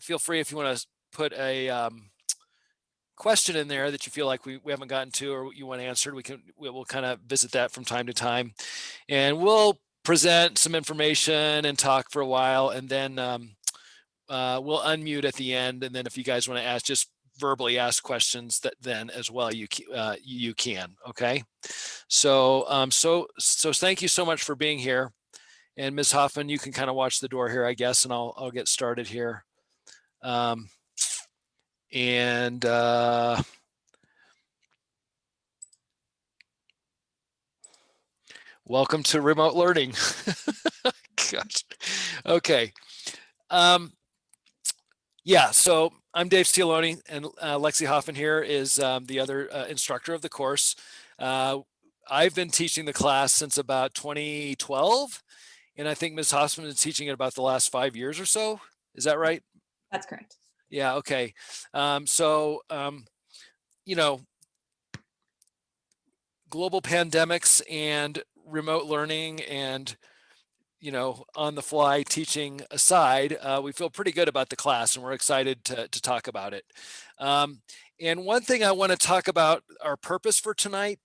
feel free if you want to put a question in there that you feel like we haven't gotten to or you want answered. We'll kind of visit that from time to time, and we'll present some information and talk for a while, and then we'll unmute at the end. And then if you guys want to ask, just verbally ask questions that then as well you can. Okay. So thank you so much for being here. And Ms. Hoffman, you can kind of watch the door here, I guess, and I'll get started here. Um, and welcome to remote learning. Gosh. Okay. Yeah, so I'm Dave Cialone, and Lexi Hoffmann here is the other instructor of the course. I've been teaching the class since about 2012, and I think Ms. Hoffmann has been teaching it about the last 5 years or so. Is that right? That's correct. Yeah, okay. So, you know, global pandemics and remote learning and on the fly teaching aside, we feel pretty good about the class and we're excited to talk about it. And one thing I want to talk about, our purpose for tonight,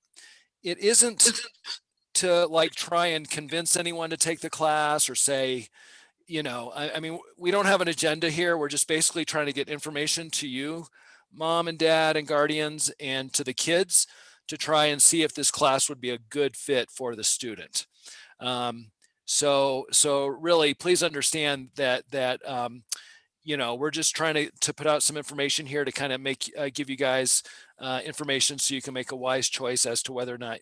it isn't to like try and convince anyone to take the class or say, I mean, we don't have an agenda here. We're just basically trying to get information to you, mom and dad and guardians, and to the kids to try and see if this class would be a good fit for the student. So really, please understand that we're just trying to put out some information here to kind of give you guys information so you can make a wise choice as to whether or not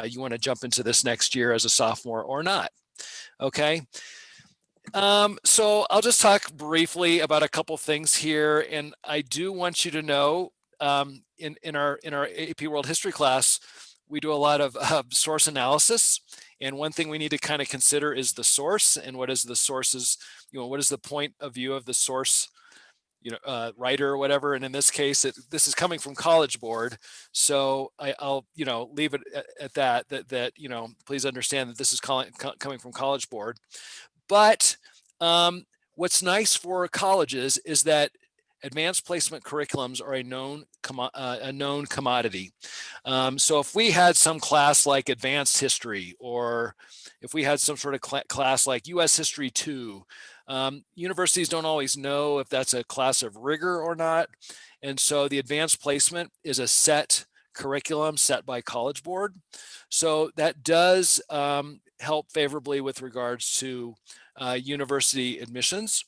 you want to jump into this next year as a sophomore or not. Okay. So I'll just talk briefly about a couple things here, and I do want you to know in our AP World History class, we do a lot of source analysis. And one thing we need to kind of consider is the source and what is the sources, what is the point of view of the source, writer or whatever. And in this case, this is coming from College Board. So I'll, leave it at that, please understand that this is coming from College Board. But what's nice for colleges is that advanced placement curriculums are a known commodity. So if we had some class like advanced history, or if we had some sort of class like US History 2, universities don't always know if that's a class of rigor or not. And so the advanced placement is a set curriculum set by College Board. So that does help favorably with regards to university admissions.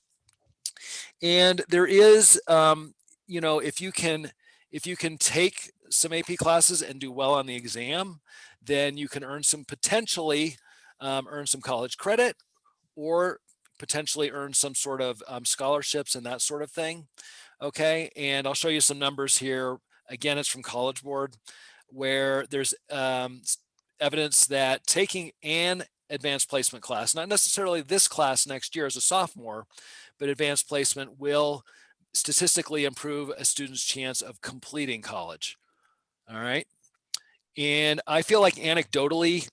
And there is, if you can take some AP classes and do well on the exam, then you can potentially earn some college credit, or potentially earn some sort of scholarships and that sort of thing. Okay, and I'll show you some numbers here. Again, it's from College Board, where there's evidence that taking an advanced placement class, not necessarily this class next year as a sophomore, but advanced placement will statistically improve a student's chance of completing college. All right. And I feel like anecdotally,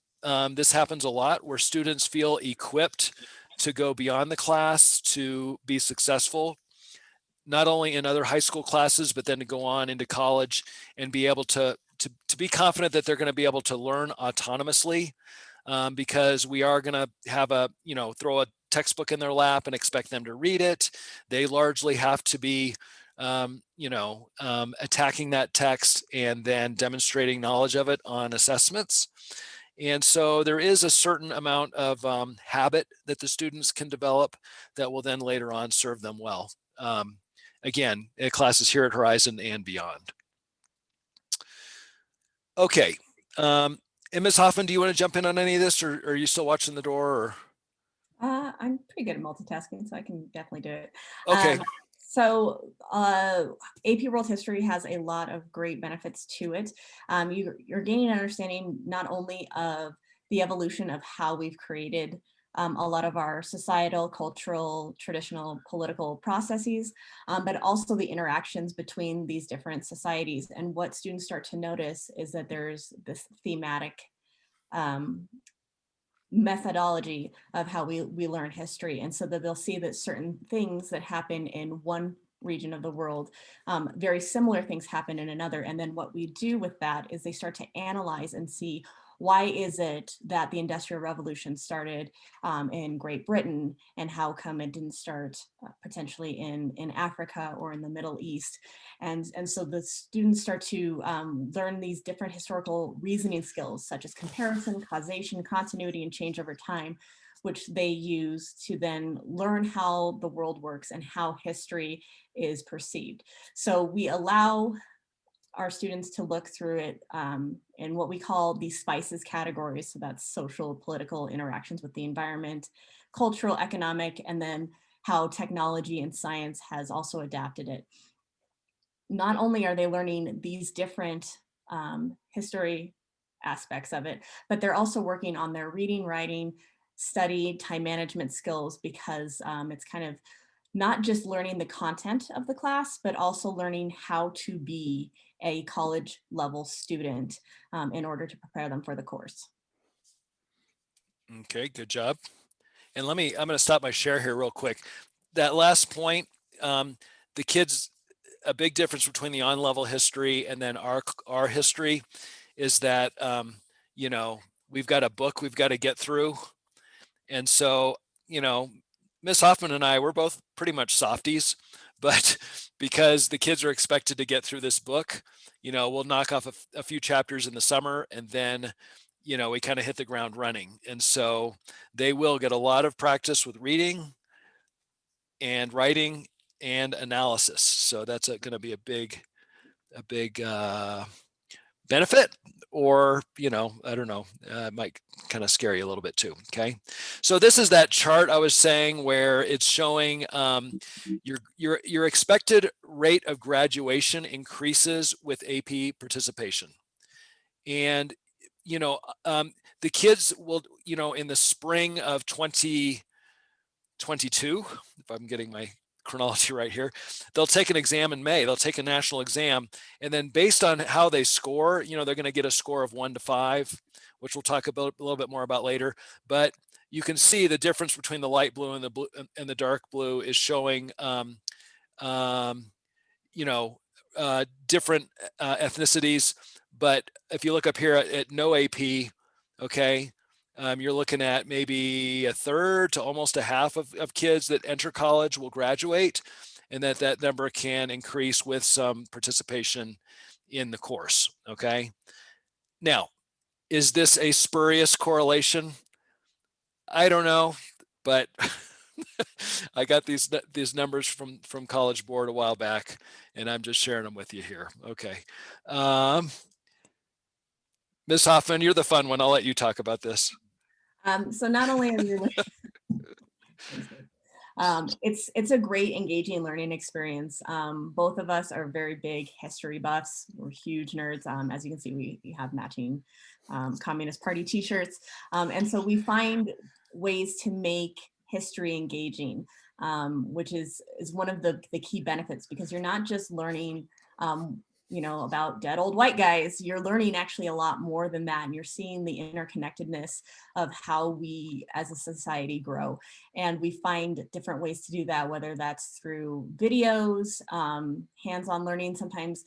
this happens a lot where students feel equipped to go beyond the class to be successful, not only in other high school classes, but then to go on into college and be able to be confident that they're going to be able to learn autonomously, because we are going to have throw a textbook in their lap and expect them to read it. They largely have to be attacking that text and then demonstrating knowledge of it on assessments. And so there is a certain amount of habit that the students can develop that will then later on serve them well. Again, classes here at Horizon and beyond. Okay. And Ms. Hoffman, do you want to jump in on any of this, or are you still watching the door? Or? I'm pretty good at multitasking, so I can definitely do it. Okay. AP World History has a lot of great benefits to it. You're gaining an understanding not only of the evolution of how we've created a lot of our societal, cultural, traditional, political processes, but also the interactions between these different societies. And what students start to notice is that there's this thematic methodology of how we learn history. And so that they'll see that certain things that happen in one region of the world, very similar things happen in another. And then what we do with that is they start to analyze and see, why is it that the Industrial Revolution started in Great Britain, and how come it didn't start potentially in Africa or in the Middle East? And so the students start to learn these different historical reasoning skills, such as comparison, causation, continuity, and change over time, which they use to then learn how the world works and how history is perceived. So we allow our students to look through it in what we call the spices categories. So that's social, political interactions with the environment, cultural, economic, and then how technology and science has also adapted it. Not only are they learning these different history aspects of it, but they're also working on their reading, writing, study, time management skills, because it's kind of not just learning the content of the class, but also learning how to be a college level student in order to prepare them for the course. Okay, good job. And I'm going to stop my share here real quick. That last point, the kids, a big difference between the on-level history and then our history is that, you know, we've got a book we've got to get through. And so, you know, Miss Hoffman and I, we're both pretty much softies, but because the kids are expected to get through this book, you know, we'll knock off a few chapters in the summer, and then, you know, we kind of hit the ground running. And so they will get a lot of practice with reading and writing and analysis. So that's going to be a big benefit, or, you know, I don't know, it might kind of scare you a little bit too. Okay. So this is that chart I was saying where it's showing your expected rate of graduation increases with AP participation. And, you know, the kids will, you know, in the spring of 2022, if I'm getting my chronology right here, they'll take an exam in May. They'll take a national exam, and then based on how they score, you know, they're going to get a score of 1 to 5, which we'll talk about a little bit more about later. But you can see the difference between the light blue and the dark blue is showing, you know, different ethnicities. But if you look up here at no AP, okay, you're looking at maybe a third to almost a half of kids that enter college will graduate, and that number can increase with some participation in the course. Okay. Now, is this a spurious correlation? I don't know, but I got these numbers from College Board a while back, and I'm just sharing them with you here. Okay. Ms. Hoffman, you're the fun one. I'll let you talk about this. So not only are you it's a great engaging learning experience. Both of us are very big history buffs. We're huge nerds. As you can see, we have matching Communist Party t-shirts. And so we find ways to make history engaging, which is one of the key benefits, because you're not just learning you know, about dead old white guys. You're learning actually a lot more than that. And you're seeing the interconnectedness of how we as a society grow. And we find different ways to do that, whether that's through videos, hands-on learning. Sometimes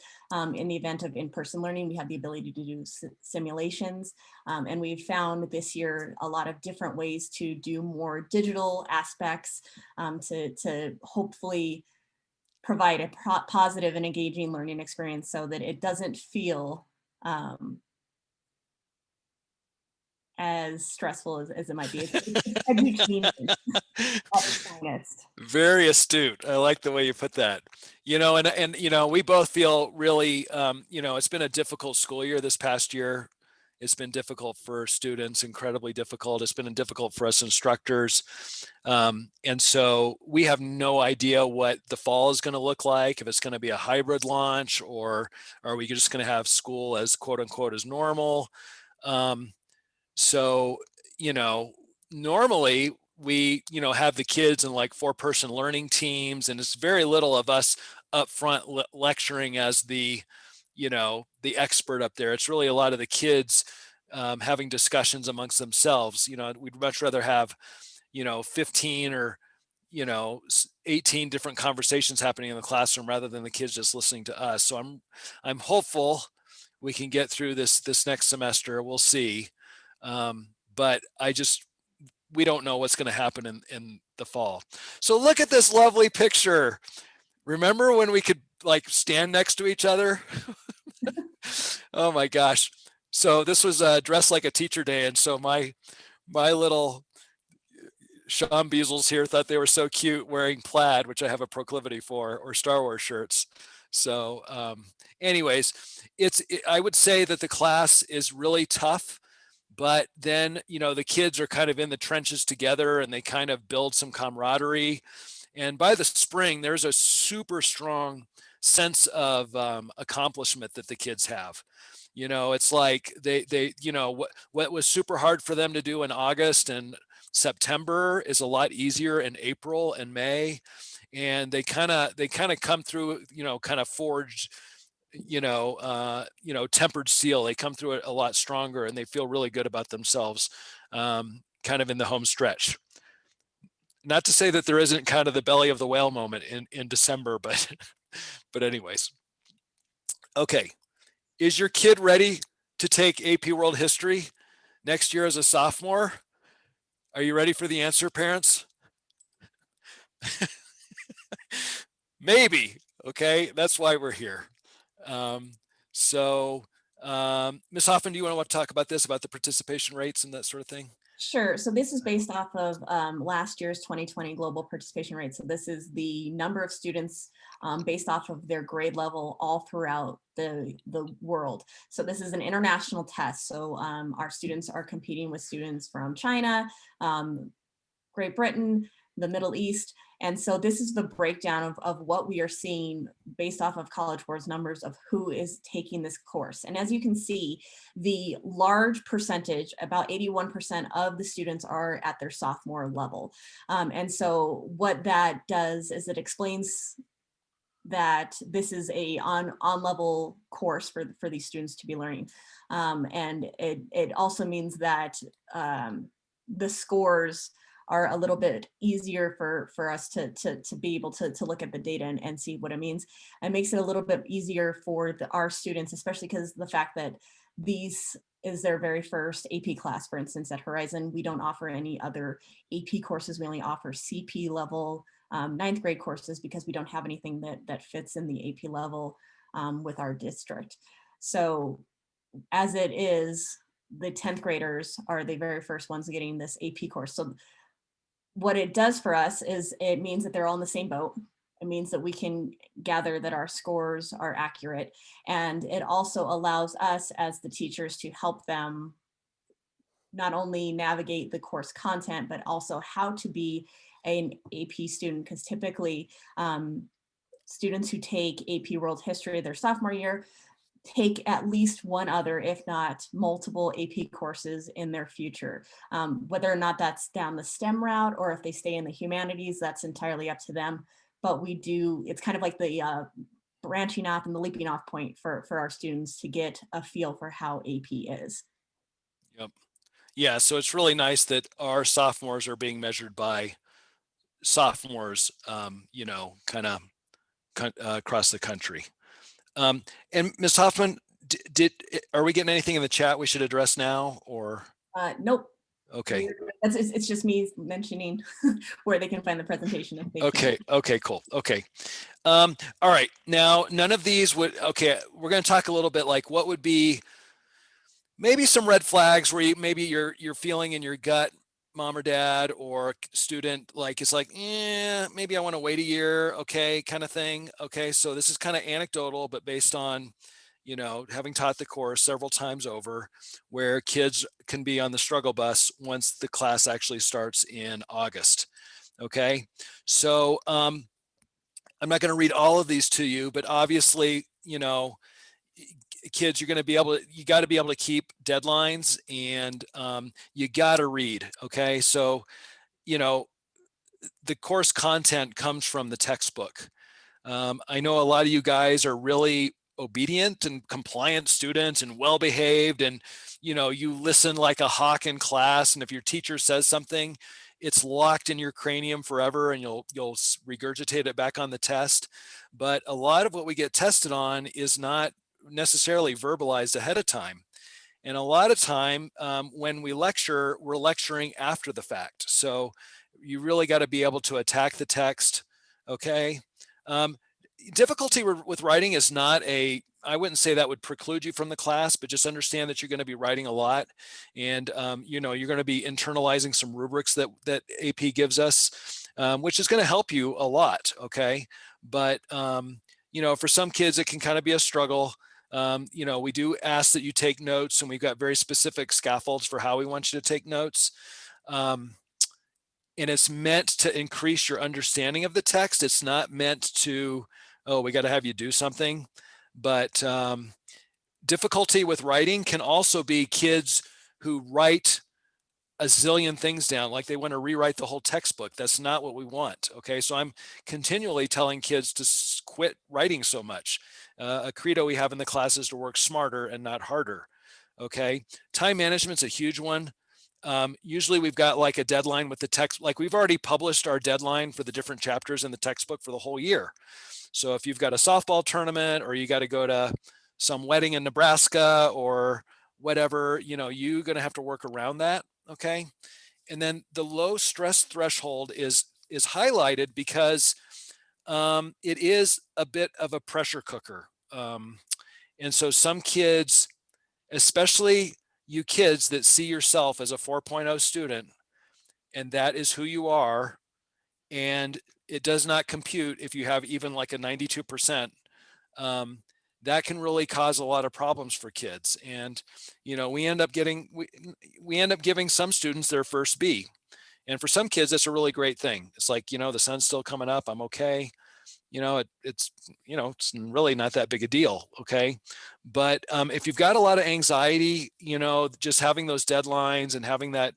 in the event of in-person learning, we have the ability to do simulations. And we've found this year a lot of different ways to do more digital aspects to hopefully provide a positive and engaging learning experience, so that it doesn't feel as stressful as it might be. Very astute. I like the way you put that. You know, and you know, we both feel really, you know, it's been a difficult school year this past year. It's been difficult for students, incredibly difficult. It's been difficult for us instructors. And so we have no idea what the fall is going to look like, if it's going to be a hybrid launch, or are we just going to have school as quote unquote as normal. So, you know, normally we, you know, have the kids in like 4-person learning teams, and it's very little of us up front lecturing as the, you know, the expert up there. It's really a lot of the kids having discussions amongst themselves. We'd much rather have 15 or 18 different conversations happening in the classroom rather than the kids just listening to us. So I'm hopeful we can get through this next semester. We'll see. But we don't know what's going to happen in the fall. So look at this lovely picture. Remember when we could like stand next to each other? Oh my gosh. So this was dressed like a teacher day. And so my little Sean Beazles here thought they were so cute wearing plaid, which I have a proclivity for, or Star Wars shirts. So anyways, I would say that the class is really tough, but then, the kids are kind of in the trenches together and they kind of build some camaraderie. And by the spring, there's a super strong sense of accomplishment that the kids have. It's like what was super hard for them to do in August and September is a lot easier in April and May. And they kind of come through, kind of forged, tempered steel. They come through it a lot stronger and they feel really good about themselves, kind of in the home stretch. Not to say that there isn't kind of the belly of the whale moment in December, but but anyways. Okay. Is your kid ready to take AP World History next year as a sophomore? Are you ready for the answer, parents? Maybe. Okay. That's why we're here. So Ms. Hoffmann, do you want to talk about this, about the participation rates and that sort of thing? Sure. So this is based off of last year's 2020 global participation rate. So this is the number of students based off of their grade level all throughout the world. So this is an international test. So our students are competing with students from China, Great Britain, the Middle East. And so this is the breakdown of what we are seeing based off of College Board's numbers of who is taking this course. And as you can see, the large percentage, about 81% of the students are at their sophomore level. And so what that does is it explains that this is a on level course for these students to be learning. And it also means that the scores are a little bit easier for us to be able to look at the data and see what it means. It makes it a little bit easier for our students, especially because the fact that these is their very first AP class. For instance, at Horizon, we don't offer any other AP courses. We only offer CP level 9th grade courses because we don't have anything that fits in the AP level with our district. So as it is, the 10th graders are the very first ones getting this AP course. So what it does for us is it means that they're all in the same boat. It means that we can gather that our scores are accurate. And it also allows us as the teachers to help them not only navigate the course content, but also how to be an AP student, because typically students who take AP World History their sophomore year take at least one other, if not multiple AP courses in their future. Whether or not that's down the STEM route or if they stay in the humanities, that's entirely up to them. But it's kind of like the branching off and the leaping off point for our students to get a feel for how AP is. Yep. Yeah, so it's really nice that our sophomores are being measured by sophomores, kind of across the country. And Ms. Hoffmann, are we getting anything in the chat we should address now, or? Nope. Okay. It's just me mentioning where they can find the presentation if they Okay. Okay, cool. Okay. All right. Now, none of these we're going to talk a little bit like what would be maybe some red flags where maybe you're feeling in your gut, mom or dad or student, like it's like, maybe I want to wait a year, okay, kind of thing. Okay, so this is kind of anecdotal, but based on, having taught the course several times over, where kids can be on the struggle bus once the class actually starts in August. Okay, so I'm not going to read all of these to you, but obviously, kids, you got to be able to keep deadlines, and you got to read. Okay, so the course content comes from the textbook. I know a lot of you guys are really obedient and compliant student and well behaved, and you listen like a hawk in class, and if your teacher says something, it's locked in your cranium forever, and you'll regurgitate it back on the test. But a lot of what we get tested on is not necessarily verbalized ahead of time. And a lot of time, when we lecture, we're lecturing after the fact. So you really got to be able to attack the text. Okay. Um, Difficulty with writing is not I wouldn't say that would preclude you from the class, but just understand that you're going to be writing a lot, and you're going to be internalizing some rubrics that AP gives us, which is going to help you a lot. Okay. But for some kids it can kind of be a struggle. We do ask that you take notes, and we've got very specific scaffolds for how we want you to take notes. Um, and it's meant to increase your understanding of the text. It's not meant to, oh, we got to have you do something. But difficulty with writing can also be kids who write a zillion things down, like they want to rewrite the whole textbook. That's not what we want. Okay, so I'm continually telling kids to quit writing so much. A credo we have in the class is to work smarter and not harder. Okay, time management's a huge one. Usually we've got like a deadline with the text, like we've already published our deadline for the different chapters in the textbook for the whole year. So if you've got a softball tournament, or you got to go to some wedding in Nebraska or whatever, you're going to have to work around that. Okay. And then the low stress threshold is highlighted because it is a bit of a pressure cooker. And so some kids, especially you kids that see yourself as a 4.0 student, and that is who you are, and it does not compute if you have even like a 92%, that can really cause a lot of problems for kids. And we end up giving some students their first B, and for some kids that's a really great thing. It's like, the sun's still coming up, I'm okay. It's really not that big a deal. Okay. But if you've got a lot of anxiety, just having those deadlines and having that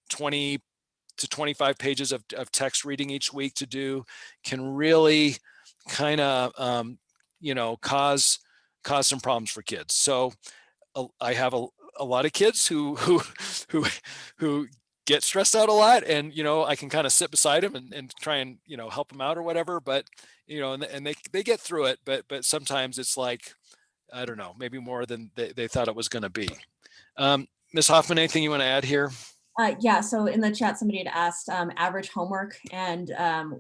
20 to 25 pages of text reading each week to do can really kind of cause some problems for kids. So I have a lot of kids who who get stressed out a lot, and I can kind of sit beside them and try and help them out or whatever. But and they get through it. But sometimes it's like, I don't know, maybe more than they thought it was going to be. Ms. Hoffman, anything you want to add here? Yeah, so in the chat, somebody had asked average homework, and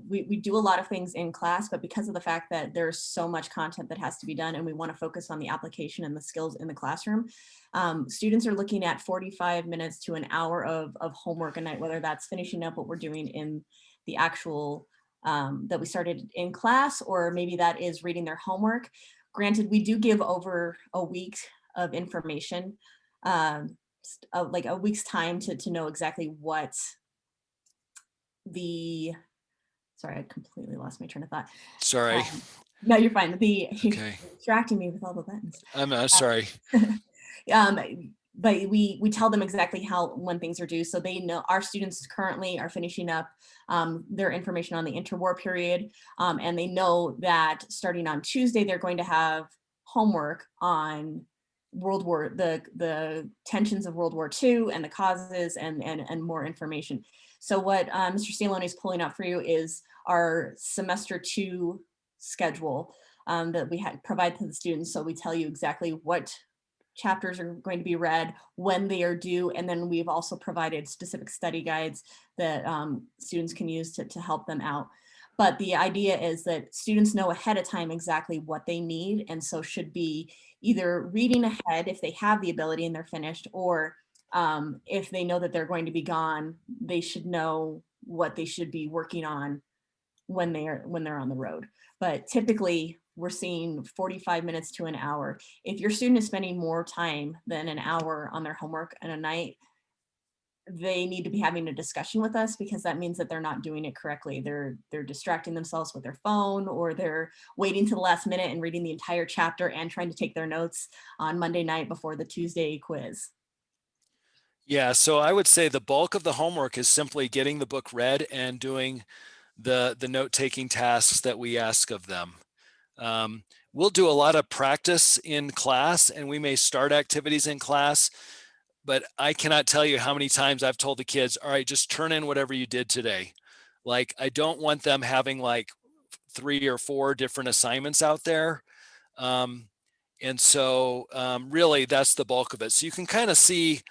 we do a lot of things in class, but because of the fact that there's so much content that has to be done and we want to focus on the application and the skills in the classroom, students are looking at 45 minutes to an hour of homework a night, whether that's finishing up what we're doing in the actual that we started in class, or maybe that is reading their homework. Granted, we do give over a week of information. Like a week's time to know exactly what sorry, I completely lost my train of thought. Sorry. No, you're fine. Okay. Distracting me with all the buttons. I'm sorry. But we tell them exactly when things are due, so they know. Our students currently are finishing up their information on the interwar period, and they know that starting on Tuesday they're going to have homework on the tensions of World War II and the causes and more information. So what Mr. Cialone is pulling out for you is our semester 2 schedule that we provide to the students. So we tell you exactly what chapters are going to be read, when they are due, and then we've also provided specific study guides that students can use to help them out. But the idea is that students know ahead of time exactly what they need, and so should be either reading ahead if they have the ability and they're finished, or if they know that they're going to be gone, they should know what they should be working on when they're on the road. But typically we're seeing 45 minutes to an hour. If your student is spending more time than an hour on their homework in a night, they need to be having a discussion with us, because that means that they're not doing it correctly. They're distracting themselves with their phone, or they're waiting to the last minute and reading the entire chapter and trying to take their notes on Monday night before the Tuesday quiz. Yeah, so I would say the bulk of the homework is simply getting the book read and doing the note-taking tasks that we ask of them. we'll do a lot of practice in class, and we may start activities in class, but I cannot tell you how many times I've told the kids, all right, just turn in whatever you did today. Like, I don't want them having like 3 or 4 different assignments out there. Um, and so really that's the bulk of it. So you can kind of see,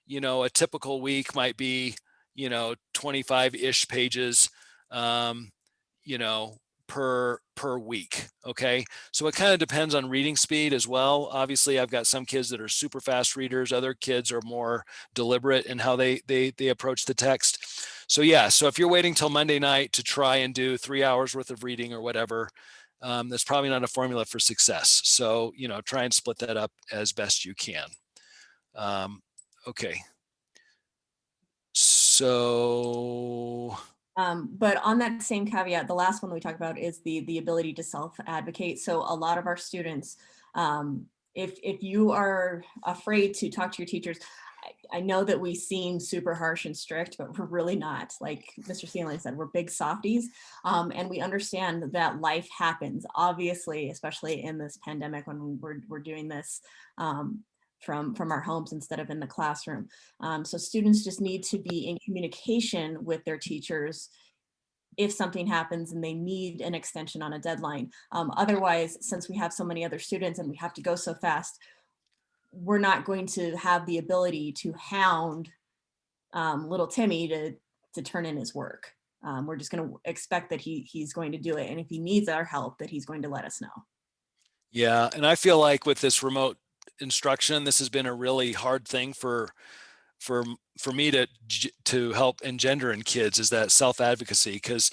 a typical week might be, 25-ish pages, um, you know, per week. Okay. So it kind of depends on reading speed as well. Obviously, I've got some kids that are super fast readers. Other kids are more deliberate in how they approach the text. So yeah, so if you're waiting till Monday night to try and do 3 hours worth of reading or whatever, that's probably not a formula for success. So, try and split that up as best you can. Okay. So, But on that same caveat, the last one we talked about is the ability to self-advocate. So a lot of our students, if you are afraid to talk to your teachers, I know that we seem super harsh and strict, but we're really not. Like Mr. Cialone said, we're big softies, and we understand that life happens. Obviously, especially in this pandemic when we're doing this from our homes instead of in the classroom. So students just need to be in communication with their teachers if something happens and they need an extension on a deadline. Otherwise, since we have so many other students and we have to go so fast, we're not going to have the ability to hound little Timmy to turn in his work. We're just going to expect that he's going to do it. And if he needs our help, that he's going to let us know. yeah. And I feel like with this remote instruction, this has been a really hard thing for for me to help engender in kids, is that self-advocacy, because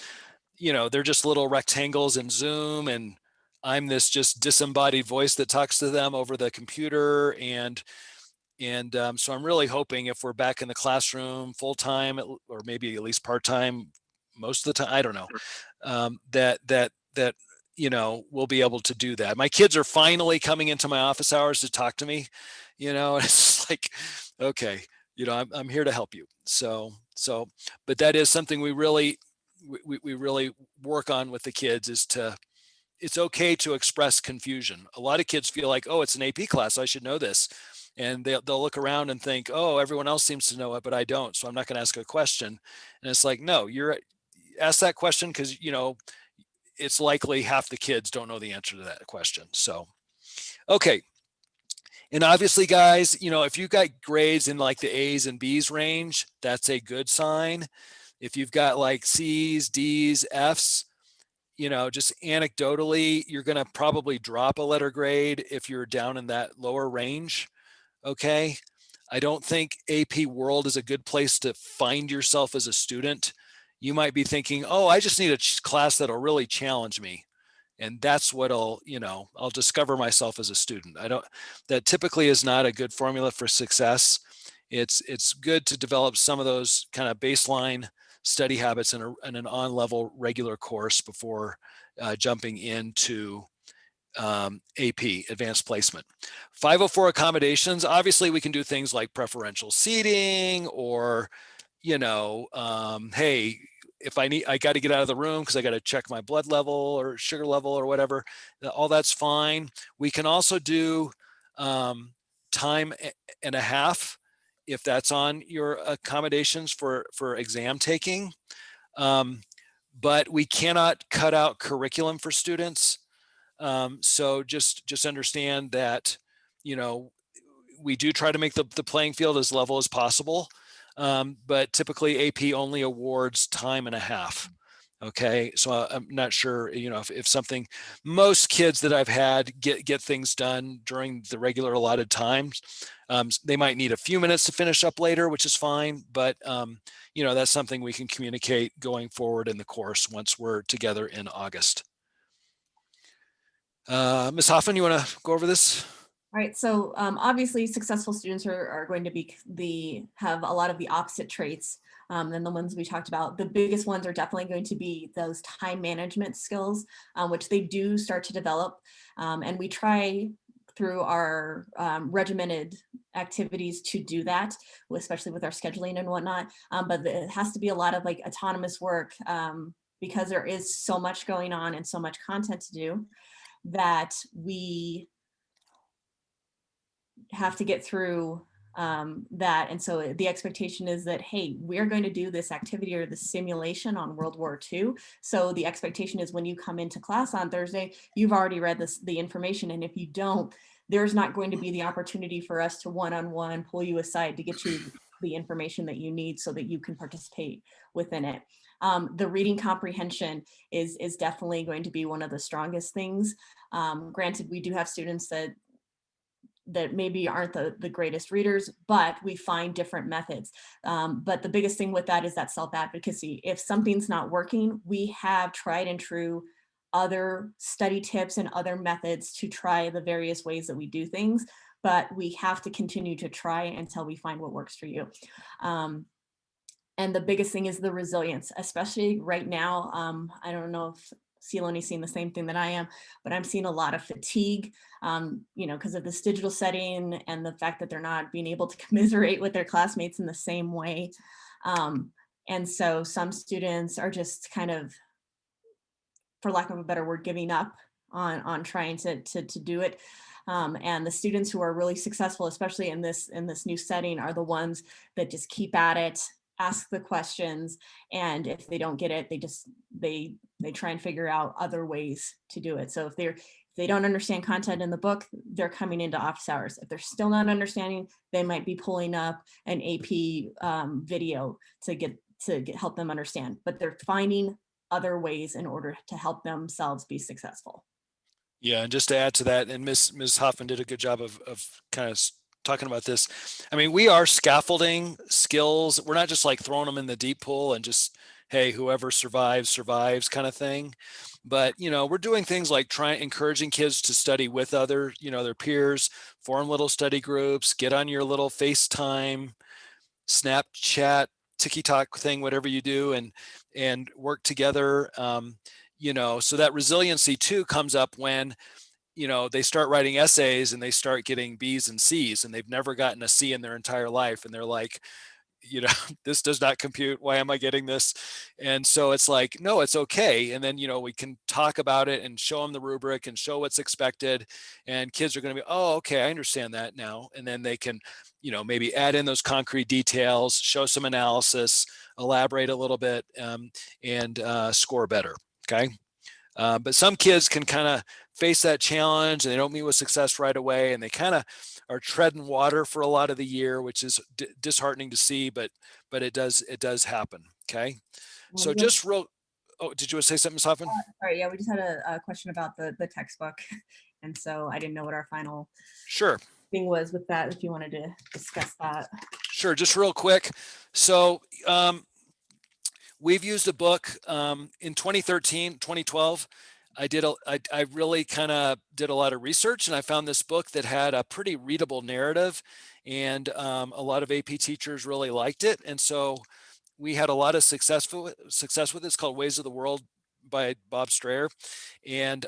they're just little rectangles in Zoom, and I'm this just disembodied voice that talks to them over the computer. And so I'm really hoping if we're back in the classroom full time, or maybe at least part time most of the time, I don't know, that we'll be able to do that. My kids are finally coming into my office hours to talk to me. It's like, okay, I'm here to help you. So, but that is something we really work on with the kids, is it's okay to express confusion. A lot of kids feel like, oh, it's an AP class, I should know this. And they'll look around and think, oh, everyone else seems to know it, but I don't. So I'm not going to ask a question. And it's like, no, you're ask that question because, it's likely half the kids don't know the answer to that question. So, okay. And obviously, guys, if you've got grades in like the A's and B's range, that's a good sign. If you've got like C's, D's, F's, just anecdotally, you're going to probably drop a letter grade if you're down in that lower range. Okay. I don't think AP World is a good place to find yourself as a student. You might be thinking, oh, I just need a class that'll really challenge me. And that's what I'll discover myself as a student. That typically is not a good formula for success. It's good to develop some of those kind of baseline study habits in an on-level regular course before jumping into AP, advanced placement. 504 accommodations. Obviously, we can do things like preferential seating, or, hey, if I got to get out of the room because I got to check my blood level or sugar level or whatever, all that's fine. We can also do time and a half if that's on your accommodations for exam taking. But we cannot cut out curriculum for students. So just understand that, we do try to make the playing field as level as possible. But typically AP only awards time and a half. Okay. So I'm not sure, if something, most kids that I've had get things done during the regular allotted times. They might need a few minutes to finish up later, which is fine. But, that's something we can communicate going forward in the course once we're together in August. Ms. Hoffmann, you want to go over this? All right, so obviously successful students are going to have a lot of the opposite traits than the ones we talked about. The biggest ones are definitely going to be those time management skills, which they do start to develop. And we try through our regimented activities to do that, especially with our scheduling and whatnot. But it has to be a lot of like autonomous work because there is so much going on and so much content to do. that we have to get through that. And so the expectation is that, hey, we're going to do this activity or the simulation on World War II. So the expectation is when you come into class on Thursday, you've already read the information. And if you don't, there's not going to be the opportunity for us to one-on-one pull you aside to get you the information that you need so that you can participate within it. The reading comprehension is definitely going to be one of the strongest things. Granted, we do have students that maybe aren't the greatest readers, but we find different methods. But the biggest thing with that is that self-advocacy. If something's not working, we have tried and true other study tips and other methods to try the various ways that we do things, but we have to continue to try until we find what works for you. And the biggest thing is the resilience, especially right now. I don't know if Cialone's seeing the same thing that I am, but I'm seeing a lot of fatigue, because of this digital setting and the fact that they're not being able to commiserate with their classmates in the same way. And so some students are just kind of, for lack of a better word, giving up on trying to do it. And the students who are really successful, especially in this new setting, are the ones that just keep at it, ask the questions, and if they don't get it, they try and figure out other ways to do it. So if they don't understand content in the book, they're coming into office hours. If they're still not understanding, they might be pulling up an AP video to help them understand. But they're finding other ways in order to help themselves be successful. Yeah, and just to add to that, and Ms. Hoffman did a good job of kind of talking about this. I mean, we are scaffolding skills. We're not just like throwing them in the deep pool and just, hey, whoever survives survives kind of thing. But we're doing things like encouraging kids to study with other, their peers, form little study groups, get on your little FaceTime, Snapchat, TikTok thing, whatever you do, and work together. So that resiliency too comes up when they start writing essays and they start getting B's and C's and they've never gotten a C in their entire life, and they're like, this does not compute. Why am I getting this? And so it's like, no, it's okay. And then, we can talk about it and show them the rubric and show what's expected. And kids are going to be, oh, okay, I understand that now. And then they can, maybe add in those concrete details, show some analysis, elaborate a little bit, and score better. Okay. But some kids can kind of face that challenge and they don't meet with success right away, and they kind of are treading water for a lot of the year, which is disheartening to see, but it does happen. Okay. So Yeah, just real, oh, did you want to say something, Ms. Hoffman? sorry, yeah, we just had a question about the textbook. And so I didn't know what our final Sure. thing was with that, if you wanted to discuss that. Sure. Just real quick. So we've used a book in 2013, 2012. I really kind of did a lot of research, and I found this book that had a pretty readable narrative, and a lot of AP teachers really liked it. And so we had a lot of success with it. It's called Ways of the World by Bob Strayer. And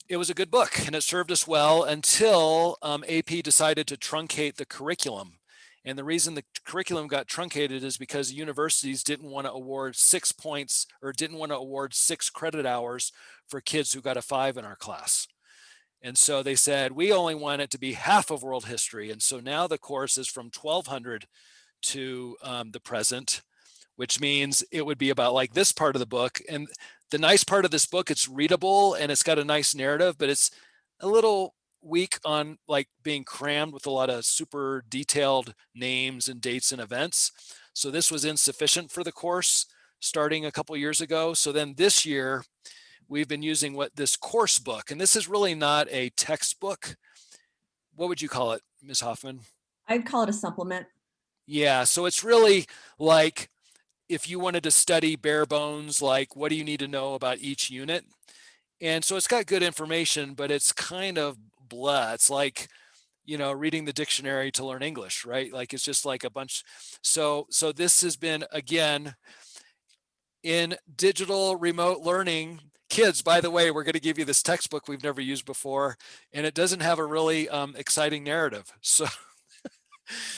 it was a good book and it served us well until AP decided to truncate the curriculum. And the reason the curriculum got truncated is because universities didn't want to award 6 points or didn't want to award 6 credit hours for kids who got a 5 in our class. And so they said, we only want it to be half of world history. And so now the course is from 1200 to the present, which means it would be about like this part of the book. And the nice part of this book, it's readable and it's got a nice narrative, but it's a little weak on like being crammed with a lot of super detailed names and dates and events. So this was insufficient for the course starting a couple years ago. So then this year we've been using this course book, and this is really not a textbook. What would you call it, Ms. Hoffman? I'd call it a supplement. Yeah, so it's really like if you wanted to study bare bones, like what do you need to know about each unit? And so it's got good information, but it's kind of blah. It's like, reading the dictionary to learn English, right? Like it's just like a bunch. So this has been, again, in digital remote learning. Kids, by the way, we're going to give you this textbook we've never used before, and it doesn't have a really exciting narrative.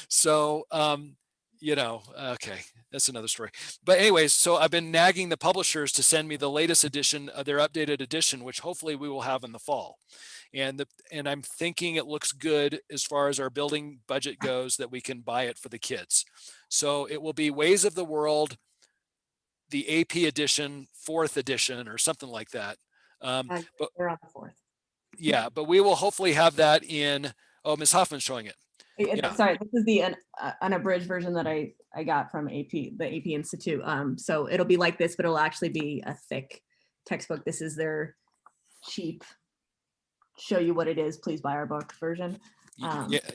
So okay, that's another story. But anyways, so I've been nagging the publishers to send me the latest edition, their updated edition, which hopefully we will have in the fall. And I'm thinking it looks good as far as our building budget goes, that we can buy it for the kids. So it will be Ways of the World, the AP edition, fourth edition, or something like that. But They're on the fourth. yeah, but we will hopefully have that in. Oh, Ms. Hoffman's showing it. Yeah. Sorry, this is the unabridged version that I got from the AP Institute. So it'll be like this, but it'll actually be a thick textbook. This is their cheap, show you what it is, please buy our book version.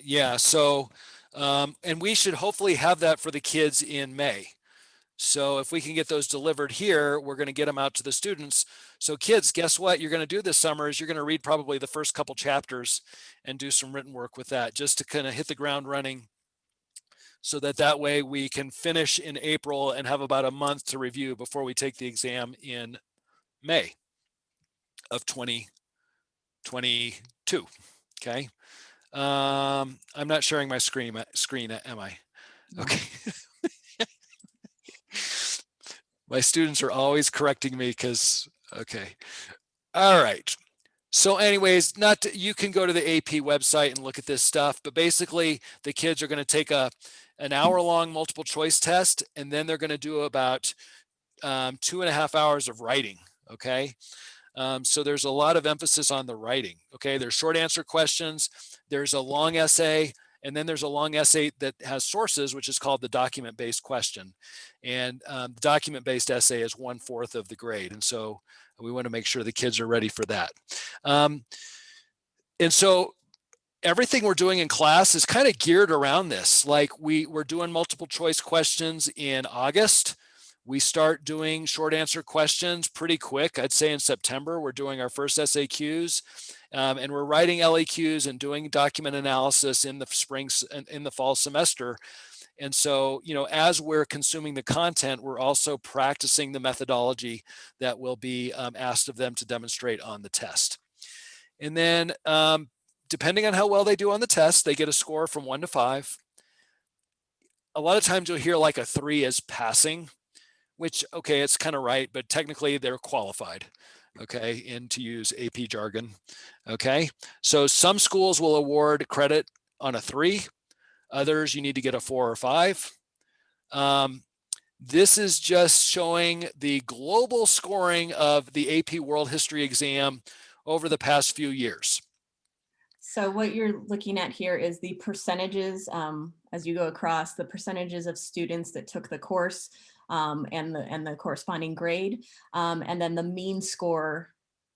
Yeah. So, and we should hopefully have that for the kids in May. So if we can get those delivered here, we're going to get them out to the students. So kids, guess what you're going to do this summer is you're going to read probably the first couple chapters and do some written work with that, just to kind of hit the ground running, so that way we can finish in April and have about a month to review before we take the exam in May of 2022. Okay. I'm not sharing my screen, am I? Okay. My students are always correcting me because, okay. All right. So anyways, you can go to the AP website and look at this stuff, but basically the kids are going to take an hour-long multiple choice test, and then they're going to do about 2.5 hours of writing. Okay. So there's a lot of emphasis on the writing. Okay. There's short answer questions. There's a long essay, and then there's a long essay that has sources, which is called the document-based question. And the document-based essay is 1/4 of the grade. And so we want to make sure the kids are ready for that. And so everything we're doing in class is kind of geared around this. Like we're doing multiple choice questions in August. We start doing short answer questions pretty quick. I'd say in September, we're doing our first SAQs, and we're writing LEQs and doing document analysis in the spring, in the fall semester. And so, as we're consuming the content, we're also practicing the methodology that will be asked of them to demonstrate on the test. And then, depending on how well they do on the test, they get a score from 1 to 5. A lot of times you'll hear like a 3 as passing, which, okay, it's kind of right, but technically they're qualified, okay, and to use AP jargon, okay? So some schools will award credit on a 3. Others, you need to get a 4 or 5. This is just showing the global scoring of the AP World History exam over the past few years. So what you're looking at here is the percentages, as you go across, the percentages of students that took the course, and the corresponding grade, and then the mean score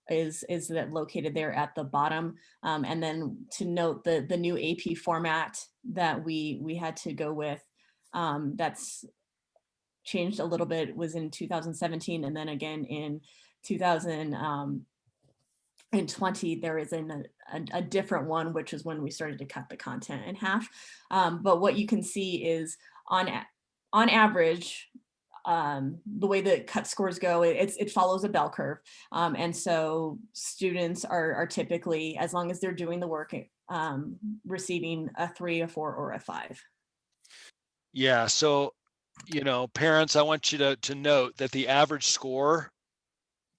is that located there at the bottom. And then to note the new AP format that we had to go with, that's changed a little bit, was in 2017, and then again in 2020 there is a different one, which is when we started to cut the content in half. But what you can see is on average, the way the cut scores go, it follows a bell curve. And so students are typically, as long as they're doing the work, receiving a 3, a 4, or a 5. Yeah. So, parents, I want you to note that the average score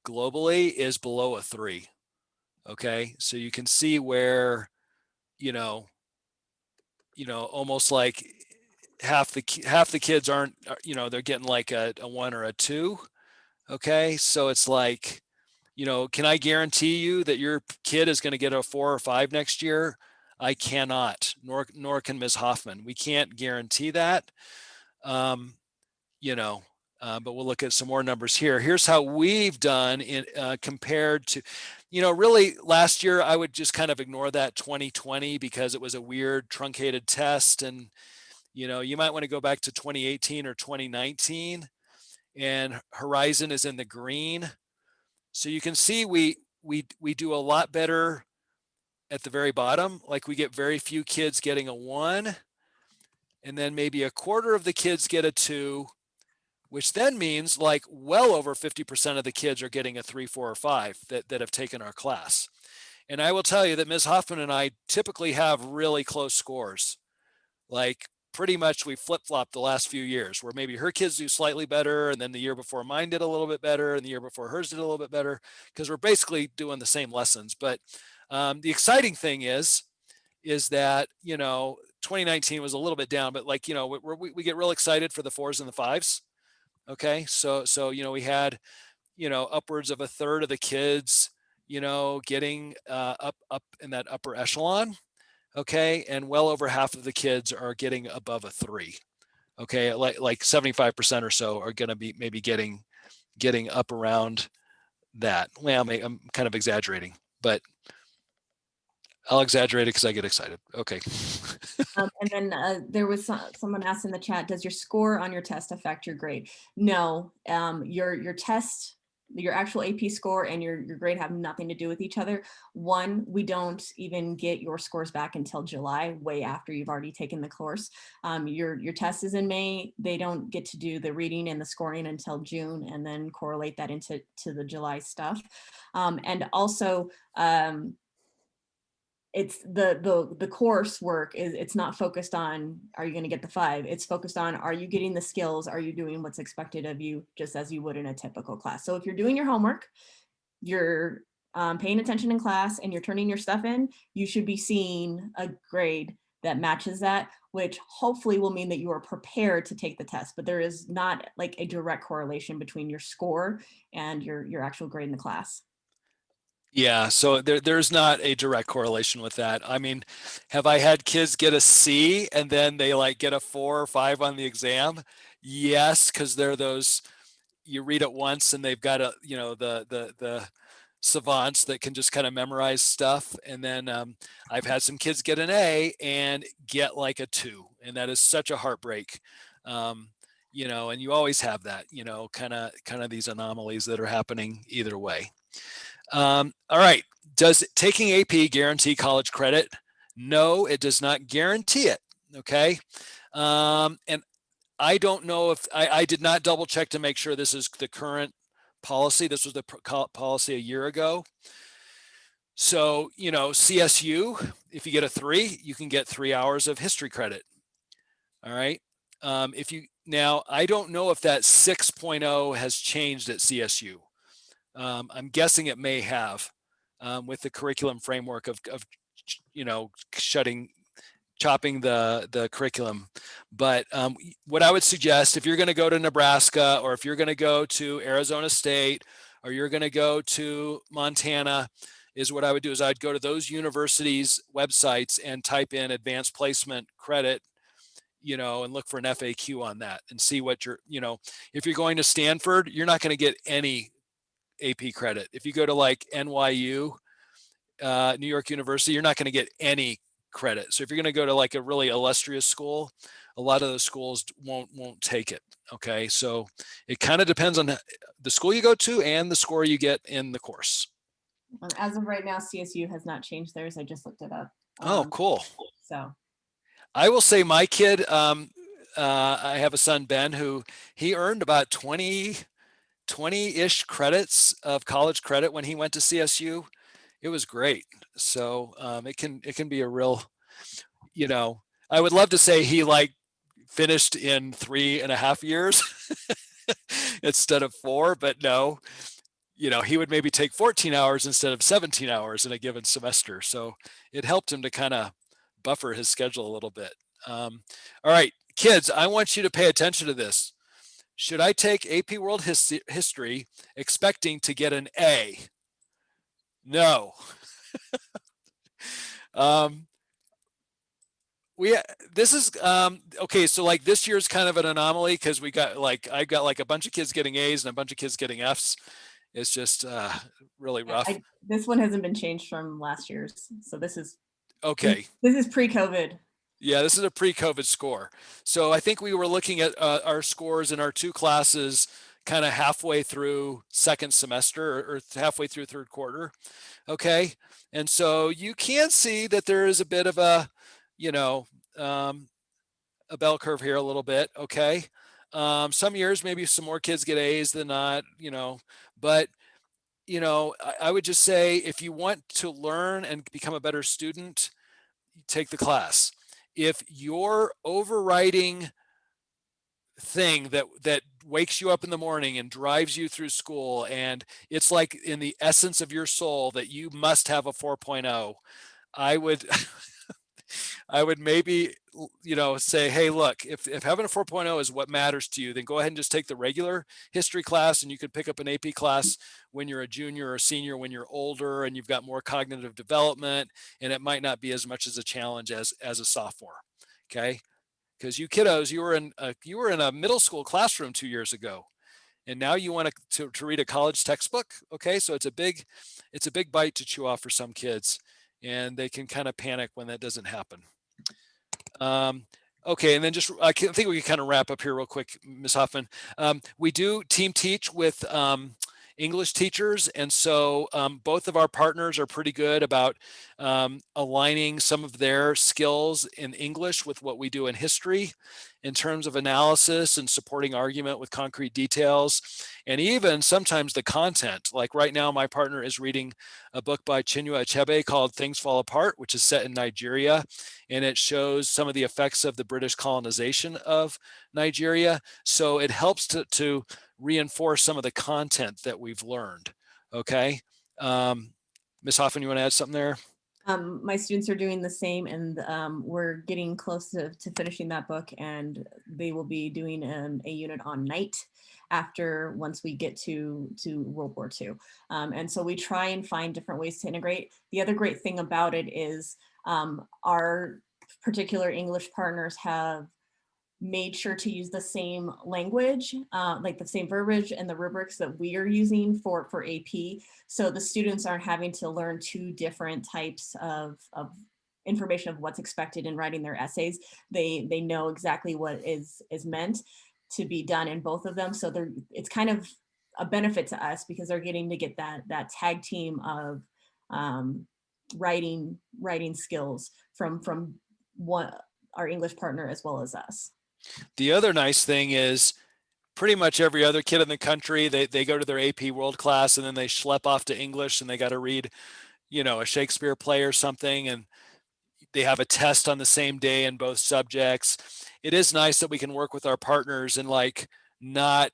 globally is below a 3. Okay. So you can see where, almost like half the kids aren't, they're getting like a 1 or a 2. Okay. So it's like, can I guarantee you that your kid is going to get a 4 or 5 next year? I cannot, nor can Ms. Hoffmann. We can't guarantee that. But we'll look at some more numbers here. Here's how we've done in compared to, really last year, I would just kind of ignore that 2020 because it was a weird truncated test. And, you might want to go back to 2018 or 2019, and Horizon is in the green. So you can see we do a lot better at the very bottom. Like we get very few kids getting a 1, and then maybe a quarter of the kids get a 2, which then means like well over 50% of the kids are getting a 3, 4, or 5 that have taken our class. And I will tell you that Ms. Hoffmann and I typically have really close scores. Like pretty much we flip-flopped the last few years, where maybe her kids do slightly better, and then the year before mine did a little bit better, and the year before hers did a little bit better, because we're basically doing the same lessons. But the exciting thing is that, 2019 was a little bit down, but like, we get real excited for the fours and the fives. Okay. So, we had, upwards of a third of the kids, getting up in that upper echelon. Okay. And well over half of the kids are getting above a 3. Okay. Like 75% or so are going to be maybe getting up around that. Well, I'm kind of exaggerating, but I'll exaggerate it because I get excited. Okay. And then there was someone asked in the chat, does your score on your test affect your grade? No, your test, your actual AP score and your grade have nothing to do with each other. One, we don't even get your scores back until July, way after you've already taken the course. Your test is in May. They don't get to do the reading and the scoring until June, and then correlate that into the July stuff. And also, it's the coursework is, it's not focused on are you going to get the 5, it's focused on are you getting the skills, are you doing what's expected of you, just as you would in a typical class. So if you're doing your homework, you're paying attention in class, and you're turning your stuff in, you should be seeing a grade that matches that, which hopefully will mean that you are prepared to take the test. But there is not like a direct correlation between your score and your actual grade in the class. Yeah, so there's not a direct correlation with that. I mean, have I had kids get a C and then they like get a 4 or 5 on the exam? Yes, because they're those, you read it once and they've got a, the savants that can just kind of memorize stuff. And then I've had some kids get an A and get like a 2, and that is such a heartbreak. And you always have that, kind of these anomalies that are happening either way. All right. Does taking AP guarantee college credit? No, it does not guarantee it. Okay. And I don't know if I did not double check to make sure this is the current policy. This was the policy a year ago. So, CSU, if you get a 3, you can get 3 hours of history credit. All right. Now, I don't know if that 6.0 has changed at CSU. I'm guessing it may have, with the curriculum framework of chopping the curriculum. But what I would suggest, if you're going to go to Nebraska, or if you're going to go to Arizona State, or you're going to go to Montana, is what I would do is I'd go to those universities' websites and type in advanced placement credit, and look for an FAQ on that and see what if you're going to Stanford, you're not going to get any AP credit. If you go to like NYU, New York University, you're not going to get any credit. So if you're going to go to like a really illustrious school, a lot of those schools won't take it. Okay, so it kind of depends on the school you go to and the score you get in the course. As of right now, CSU has not changed theirs. I just looked it up. Oh, cool. So I will say my kid, I have a son, Ben, who he earned about 20-ish credits of college credit when he went to CSU. It was great. So it can be a real, I would love to say he like finished in 3.5 years instead of 4, but no, he would maybe take 14 hours instead of 17 hours in a given semester. So it helped him to kind of buffer his schedule a little bit. All right, kids, I want you to pay attention to this. Should I take AP World History expecting to get an A? No. This is okay. So like this year's kind of an anomaly because I got like a bunch of kids getting A's and a bunch of kids getting F's. It's just really rough. This one hasn't been changed from last year's, so this is okay. This is pre-COVID. Yeah, this is a pre-COVID score. So I think we were looking at our scores in our 2 classes kind of halfway through second semester or halfway through third quarter. Okay. And so you can see that there is a bit of a bell curve here a little bit. Okay. Some years, maybe some more kids get A's than not, but I would just say if you want to learn and become a better student, take the class. if your overriding thing that wakes you up in the morning and drives you through school, and it's like in the essence of your soul that you must have a 4.0, I would I would maybe, say, hey, look, if having a 4.0 is what matters to you, then go ahead and just take the regular history class, and you could pick up an AP class when you're a junior or senior, when you're older and you've got more cognitive development, and it might not be as much as a challenge as a sophomore. Okay. Because you kiddos, you were in a middle school classroom 2 years ago, and now you want to read a college textbook. Okay. So it's a big bite to chew off for some kids, and they can kind of panic when that doesn't happen. Um, okay, and then I think we can kind of wrap up here real quick, Ms. Hoffman. We do team teach with English teachers, and so both of our partners are pretty good about aligning some of their skills in English with what we do in history in terms of analysis and supporting argument with concrete details, and even sometimes the content. Like right now, my partner is reading a book by Chinua Achebe called Things Fall Apart, which is set in Nigeria, and it shows some of the effects of the British colonization of Nigeria. So it helps to reinforce some of the content that we've learned. Okay. Ms. Hoffman, you want to add something there? My students are doing the same, and we're getting close to finishing that book, and they will be doing a unit on night after once we get to World War II. And so we try and find different ways to integrate. The other great thing about it is our particular English partners have made sure to use the same language, like the same verbiage and the rubrics that we are using for AP. So the students aren't having to learn two different types of information of what's expected in writing their essays. They know exactly what is meant to be done in both of them. So it's kind of a benefit to us because they're getting to get that tag team of writing skills from one our English partner as well as us. The other nice thing is pretty much every other kid in the country, they go to their AP World class and then they schlep off to English and they got to read, a Shakespeare play or something, and they have a test on the same day in both subjects. It is nice that we can work with our partners and like not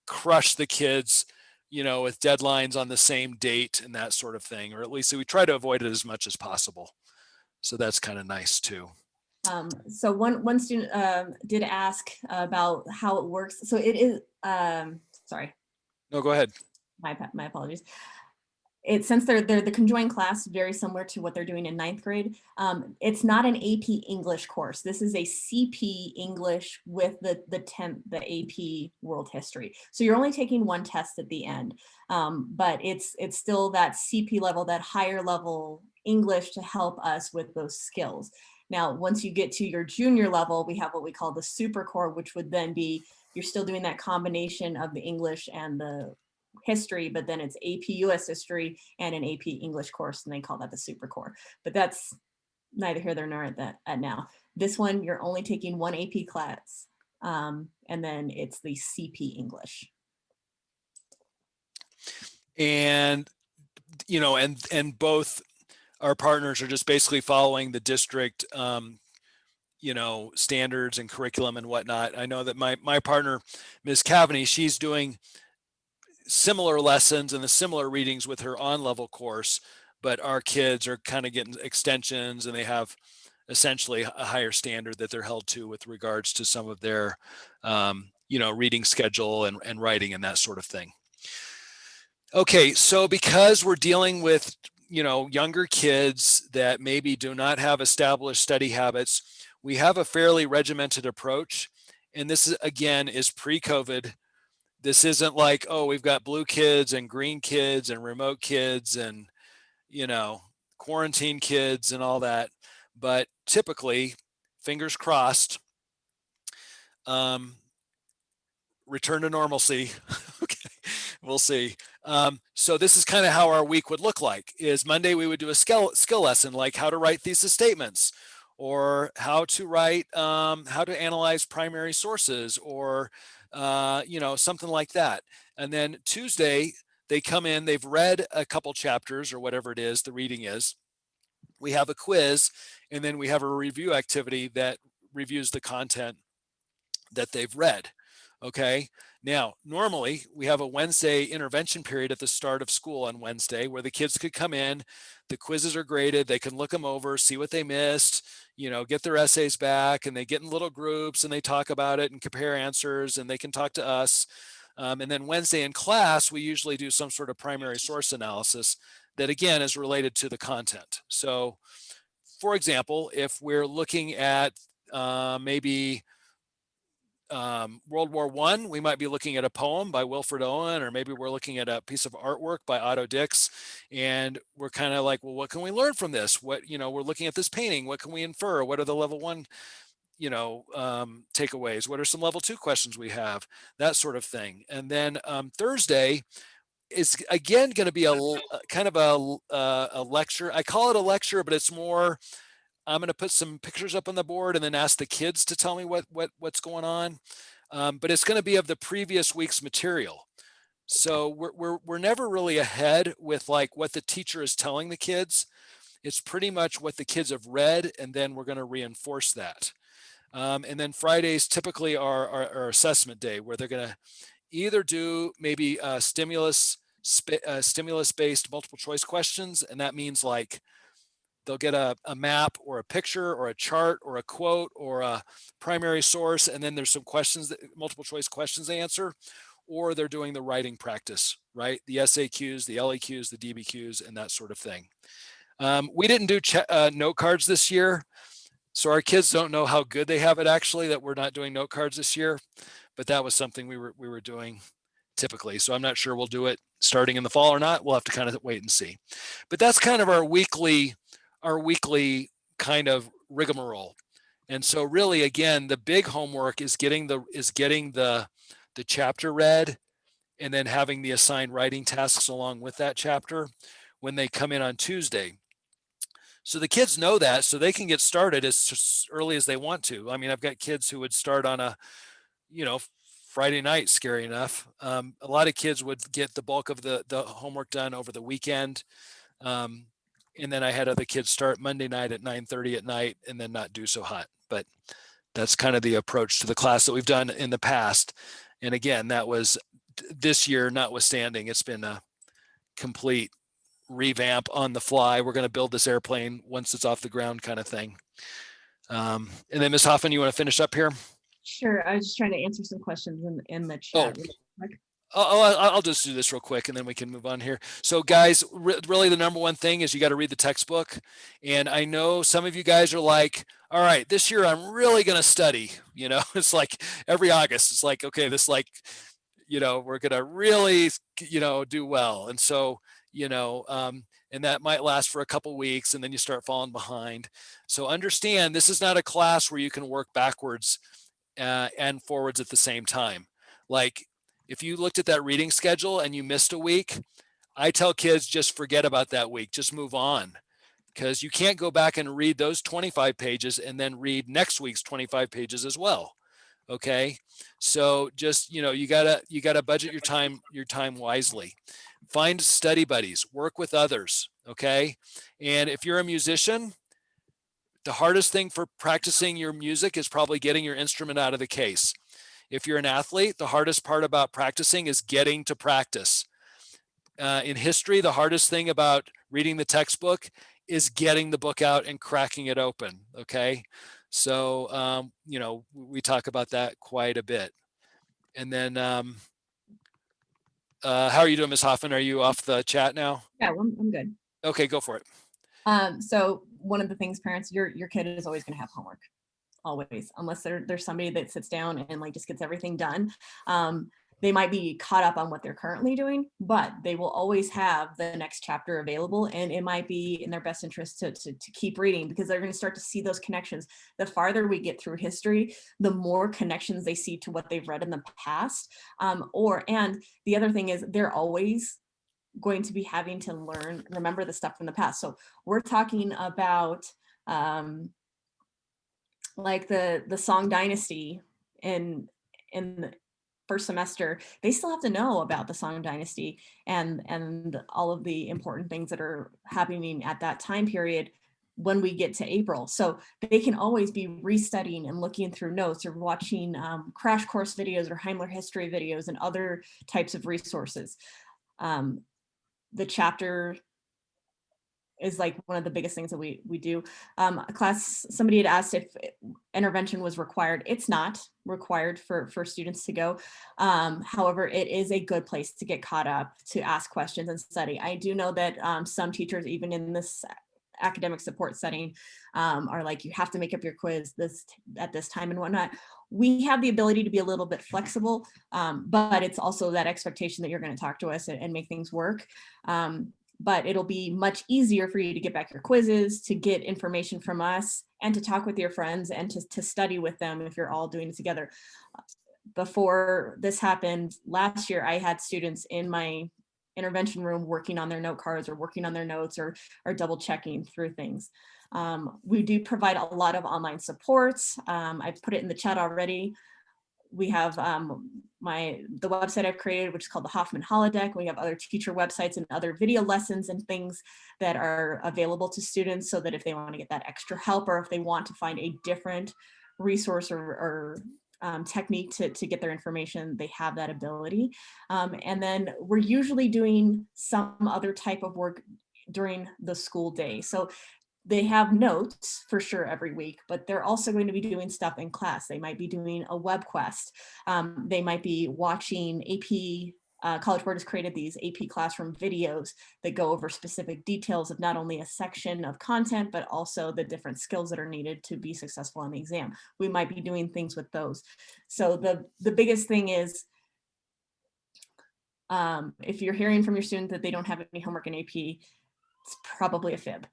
crush the kids, with deadlines on the same date and that sort of thing, or at least we try to avoid it as much as possible. So that's kind of nice too. So one student did ask about how it works. So it is, sorry, No, go ahead. my apologies. Since they're the conjoined class, very similar to what they're doing in ninth grade. It's not an AP English course. This is a CP English with the AP World History. So you're only taking one test at the end, but it's still that CP level, that higher level English to help us with those skills. Now, once you get to your junior level, we have what we call the super core, which would then be you're still doing that combination of the English and the history, but then it's AP US history and an AP English course, and they call that the super core. But that's neither here nor at now. This one, you're only taking one AP class, and then it's the CP English. And and both our partners are just basically following the district standards and curriculum and whatnot. I know that my partner, Ms. Cavaney, she's doing similar lessons and the similar readings with her on-level course, but our kids are kind of getting extensions, and they have essentially a higher standard that they're held to with regards to some of their reading schedule and writing and that sort of thing. Okay, so because we're dealing with younger kids that maybe do not have established study habits, we have a fairly regimented approach, and this is, again, is pre-COVID. This isn't like, oh, we've got blue kids and green kids and remote kids and quarantine kids and all that, but typically, fingers crossed, return to normalcy. Okay, we'll see. So this is kind of how our week would look like. Is Monday we would do a skill lesson, like how to write thesis statements, or how to analyze primary sources, or something like that. And then Tuesday they come in, they've read a couple chapters or whatever it is the reading is, we have a quiz, and then we have a review activity that reviews the content that they've read. Okay. Now, normally we have a Wednesday intervention period at the start of school on Wednesday where the kids could come in, the quizzes are graded, they can look them over, see what they missed, get their essays back, and they get in little groups and they talk about it and compare answers and they can talk to us. And then Wednesday in class, we usually do some sort of primary source analysis that again is related to the content. So, for example, if we're looking at maybe World War I, we might be looking at a poem by Wilfred Owen, or maybe we're looking at a piece of artwork by Otto Dix, and we're kind of like, well, what can we learn from this? We're looking at this painting. What can we infer? What are the level one, takeaways? What are some level two questions we have? That sort of thing. And then Thursday is again going to be a kind of a lecture. I call it a lecture, but it's more I'm going to put some pictures up on the board and then ask the kids to tell me what's going on. But it's going to be of the previous week's material. So we're never really ahead with like what the teacher is telling the kids. It's pretty much what the kids have read, and then we're going to reinforce that. And then Fridays typically are our assessment day, where they're going to either do maybe stimulus-based multiple choice questions, and that means like they'll get a map or a picture or a chart or a quote or a primary source, and then there's some questions, multiple choice questions they answer, or they're doing the writing practice, right? The SAQs, the LEQs, the DBQs, and that sort of thing. We didn't do note cards this year, so our kids don't know how good they have it actually that we're not doing note cards this year, but that was something we were doing typically. So I'm not sure we'll do it starting in the fall or not. We'll have to kind of wait and see. But that's kind of our weekly kind of rigmarole. And so really, again, the big homework is getting the chapter read and then having the assigned writing tasks along with that chapter when they come in on Tuesday. So the kids know that, so they can get started as early as they want to. I mean, I've got kids who would start on a, Friday night, scary enough. A lot of kids would get the bulk of the homework done over the weekend. And then I had other kids start Monday night at 9:30 at night and then not do so hot. But that's kind of the approach to the class that we've done in the past. And again, that was this year notwithstanding, it's been a complete revamp on the fly. We're going to build this airplane once it's off the ground kind of thing. And then Ms. Hoffmann, you want to finish up here? Sure. I was just trying to answer some questions in the Oh, chat. I'll just do this real quick and then we can move on here. So guys, really the number one thing is you got to read the textbook. And I know some of you guys are like, all right, this year I'm really going to study, it's like every August, it's like, okay, this like, we're going to really, do well. And so, and that might last for a couple weeks and then you start falling behind. So understand this is not a class where you can work backwards and forwards at the same time. Like if you looked at that reading schedule and you missed a week, I tell kids just forget about that week, just move on, because you can't go back and read those 25 pages and then read next week's 25 pages as well. Okay, so just you gotta budget your time wisely. Find study buddies, work with others. Okay, and if you're a musician, the hardest thing for practicing your music is probably getting your instrument out of the case. If you're an athlete, the hardest part about practicing is getting to practice. In history, the hardest thing about reading the textbook is getting the book out and cracking it open. Okay. So, we talk about that quite a bit. And then, how are you doing, Ms. Hoffman? Are you off the chat now? Yeah, I'm good. Okay, go for it. So one of the things, parents, your kid is always going to have homework, always, unless there's somebody that sits down and like just gets everything done. They might be caught up on what they're currently doing, but they will always have the next chapter available, and it might be in their best interest to keep reading, because they're going to start to see those connections. The farther we get through history, the more connections they see to what they've read in the past. And the other thing is they're always going to be having to remember the stuff from the past. So we're talking about like the Song Dynasty in the first semester. They still have to know about the Song Dynasty and all of the important things that are happening at that time period when we get to April. So they can always be restudying and looking through notes or watching crash course videos or Heimler history videos and other types of resources. The chapter is like one of the biggest things that we do. A class, somebody had asked if intervention was required. It's not required for students to go. However, it is a good place to get caught up, to ask questions and study. I do know that some teachers, even in this academic support setting, are like, you have to make up your quiz at this time and whatnot. We have the ability to be a little bit flexible, but it's also that expectation that you're going to talk to us and make things work. But it'll be much easier for you to get back your quizzes, to get information from us, and to talk with your friends and to study with them if you're all doing it together. Before this happened last year, I had students in my intervention room working on their note cards or working on their notes or double checking through things. We do provide a lot of online supports. I've put it in the chat already. We have the website I've created, which is called the Hoffmann Holodeck. We have other teacher websites and other video lessons and things that are available to students, so that if they want to get that extra help, or if they want to find a different resource or technique to get their information, they have that ability. And then we're usually doing some other type of work during the school day. So they have notes for sure every week, but they're also going to be doing stuff in class. They might be doing a web quest. They might be watching AP, College Board has created these AP classroom videos that go over specific details of not only a section of content, but also the different skills that are needed to be successful on the exam. We might be doing things with those. So the biggest thing is, if you're hearing from your student that they don't have any homework in AP, it's probably a fib.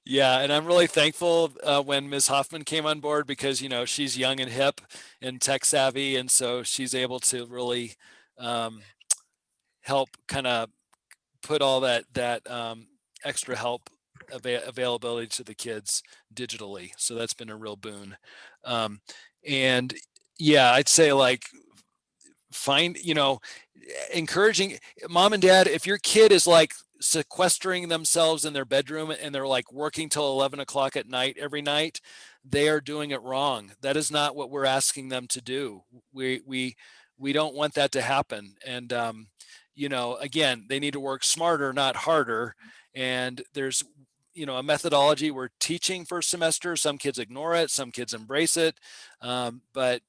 Yeah, and I'm really thankful when Ms. Hoffmann came on board, because she's young and hip and tech savvy, and so she's able to really help kind of put all that extra help availability to the kids digitally. So that's been a real boon. And yeah, I'd say like find encouraging mom and dad, if your kid is like sequestering themselves in their bedroom and they're like working till 11 o'clock at night every night, they are doing it wrong. That is not what we're asking them to do. We don't want that to happen. And again, they need to work smarter, not harder. And there's a methodology we're teaching first semester. Some kids ignore it, some kids embrace it, but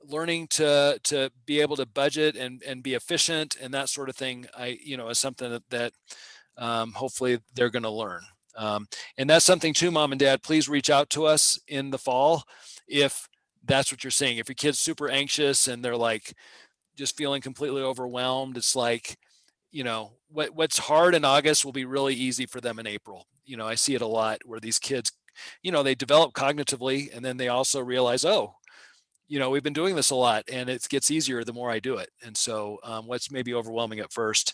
learning to be able to budget and be efficient and that sort of thing, is something that hopefully they're going to learn. And that's something too, mom and dad, please reach out to us in the fall if that's what you're saying. If your kid's super anxious and they're like just feeling completely overwhelmed, it's like, what's hard in August will be really easy for them in April. I see it a lot where these kids, they develop cognitively, and then they also realize, oh, we've been doing this a lot, and it gets easier the more I do it. And so what's maybe overwhelming at first,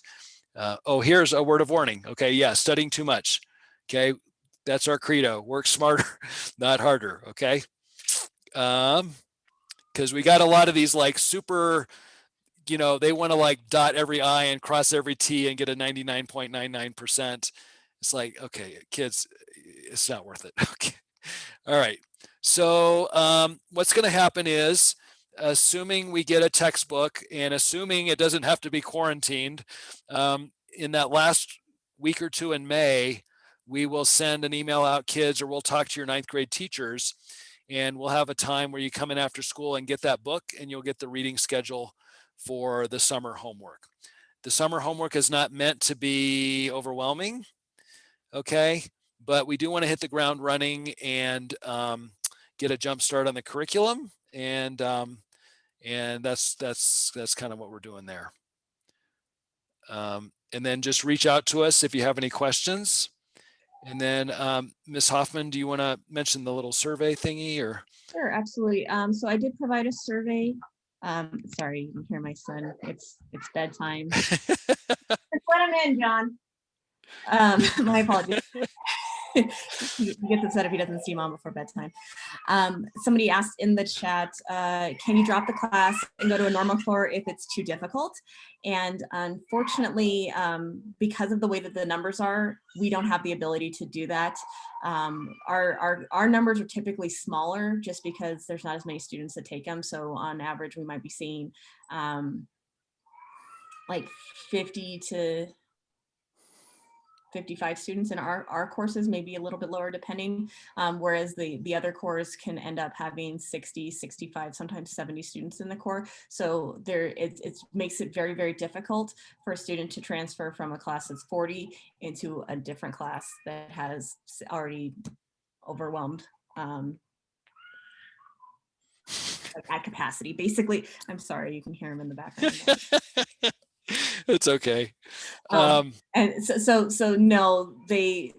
here's a word of warning. Okay, yeah, studying too much. Okay, that's our credo. Work smarter, not harder. Okay, because we got a lot of these like super, they want to like dot every I and cross every T and get a 99.99%. It's like, okay, kids, it's not worth it. Okay. All right. So what's going to happen is, assuming we get a textbook and assuming it doesn't have to be quarantined, in that last week or two in May, we will send an email out, kids, or we'll talk to your ninth grade teachers, and we'll have a time where you come in after school and get that book, and you'll get the reading schedule for the summer homework. The summer homework is not meant to be overwhelming, okay? But we do want to hit the ground running and get a jump start on the curriculum, and that's kind of what we're doing there. And then just reach out to us if you have any questions. And then Ms. Hoffmann, do you want to mention the little survey thingy, or? Sure, absolutely. So I did provide a survey. Sorry, you can hear my son. It's bedtime. Let him in, John. My apologies. he gets upset if he doesn't see mom before bedtime. Somebody asked in the chat, can you drop the class and go to a normal core if it's too difficult? And unfortunately, because of the way that the numbers are, we don't have the ability to do that. Our numbers are typically smaller just because there's not as many students that take them. So on average, we might be seeing like 50 to 55 students in our courses, maybe a little bit lower depending, whereas the other cores can end up having 60, 65, sometimes 70 students in the core. So it makes it very, very difficult for a student to transfer from a class that's 40 into a different class that has already overwhelmed at capacity. Basically, I'm sorry, you can hear him in the background. It's okay. And so no, the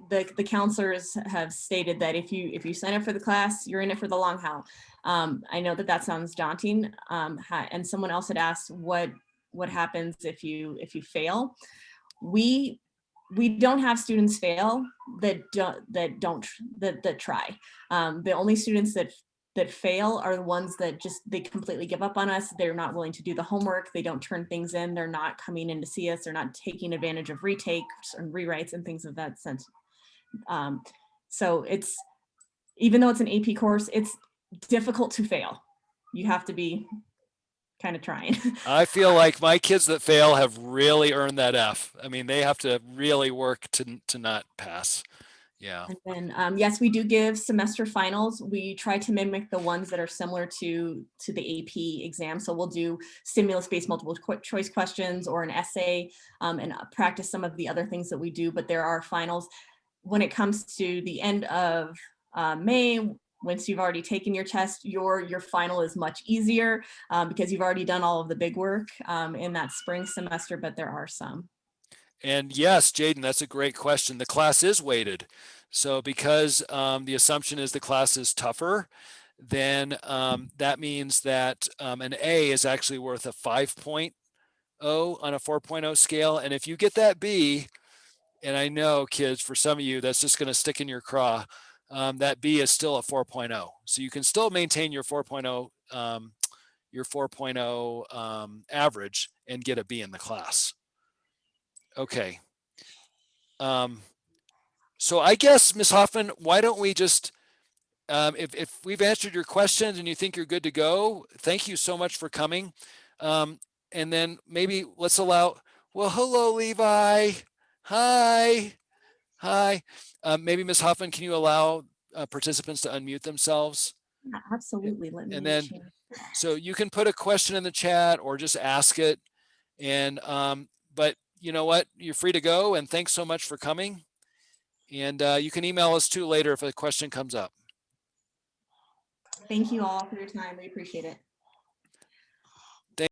counselors have stated that if you sign up for the class, you're in it for the long haul. I know that sounds daunting. And someone else had asked what happens if you fail. We don't have students fail that try. The only students that fail are the ones that they completely give up on us. They're not willing to do the homework. They don't turn things in. They're not coming in to see us. They're not taking advantage of retakes and rewrites and things of that sense. So it's, even though it's an AP course, it's difficult to fail. You have to be kind of trying. I feel like my kids that fail have really earned that F. I mean, they have to really work to not pass. Yeah. And then, yes, we do give semester finals. We try to mimic the ones that are similar to the AP exam. So we'll do stimulus-based multiple choice questions or an essay, and practice some of the other things that we do, but there are finals. When it comes to the end of May, once you've already taken your test, your final is much easier because you've already done all of the big work in that spring semester, but there are some. And yes, Jaden, that's a great question. The class is weighted. So because the assumption is the class is tougher, then that means that an A is actually worth a 5.0 on a 4.0 scale. And if you get that B, and I know kids, for some of you, that's just going to stick in your craw, that B is still a 4.0. So you can still maintain your 4.0 average and get a B in the class. Okay. So I guess, Ms. Hoffmann, why don't we just, if we've answered your questions and you think you're good to go, thank you so much for coming. And then maybe let's allow, well, hello, Levi. Hi. Hi. Maybe Ms. Hoffmann, can you allow participants to unmute themselves? Yeah, absolutely. Let And me then, change. so you can put a question in the chat or just ask it. And, but you know what, you're free to go. And thanks so much for coming. And you can email us too later if a question comes up. Thank you all for your time. We appreciate it.